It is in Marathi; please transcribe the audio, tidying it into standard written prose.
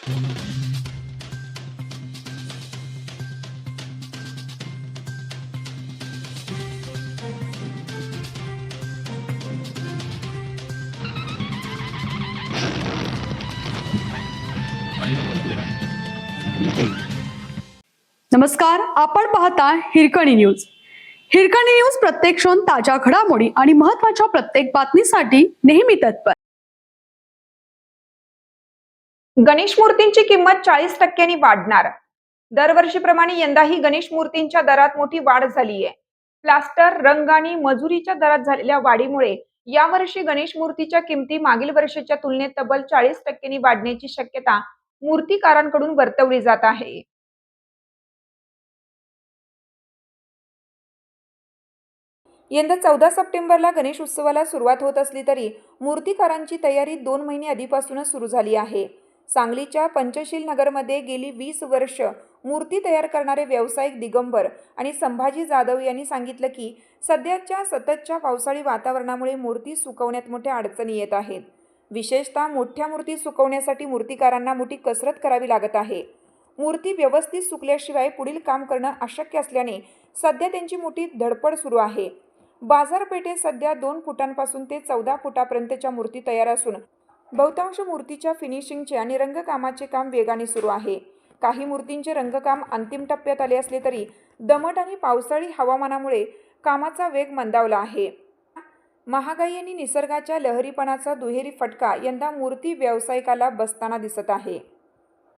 नमस्कार, आपण पाहता हिरकणी न्यूज. हिरकणी न्यूज प्रत्येक क्षण ताज्या घडामोडी आणि महत्त्वाच्या प्रत्येक बातमीसाठी नेहमी तत्पर. गणेश मूर्तींची किंमत 40% वाढणार. दरवर्षीप्रमाणे यंदाही गणेश मूर्तींच्या दरात मोठी वाढ झाली आहे. प्लास्टर, रंग आणि मजुरीच्या दरात झालेल्या वाढीमुळे यावर्षी गणेश मूर्तीच्या किमती मागील वर्षीच्या तुलनेत तब्बल 40% वाढण्याची शक्यता मूर्तिकारांकडून वर्तवली जात आहे. यंदा 14 सप्टेंबरला गणेश उत्सवाला सुरुवात होत असली तरी मूर्तिकारांची तयारी 2 महिने आधीपासूनच सुरू झाली आहे. सांगलीच्या पंचशील नगरमध्ये गेली 20 वर्ष मूर्ती तयार करणारे व्यावसायिक दिगंबर आणि संभाजी जाधव यांनी सांगितलं की सध्याच्या सततच्या पावसाळी वातावरणामुळे मूर्ती सुकवण्यात मोठ्या अडचणी येत आहेत. विशेषतः मोठ्या मूर्ती सुकवण्यासाठी मूर्तिकारांना मोठी कसरत करावी लागत आहे. मूर्ती व्यवस्थित सुकल्याशिवाय पुढील काम करणं अशक्य असल्याने सध्या त्यांची मोठी धडपड सुरू आहे. बाजारपेठेत सध्या 2 फुटांपासून ते 14 फुटापर्यंतच्या मूर्ती तयार असून बहुतांश मूर्तीच्या फिनिशिंगचे आणि रंगकामाचे काम वेगाने सुरू आहे. काही मूर्तींचे रंगकाम अंतिम टप्प्यात आले असले तरी दमट आणि पावसाळी हवामानामुळे कामाचा वेग मंदावला आहे. महागाई आणि निसर्गाच्या लहरीपणाचा दुहेरी फटका यंदा मूर्ती व्यावसायिकाला बसताना दिसत आहे.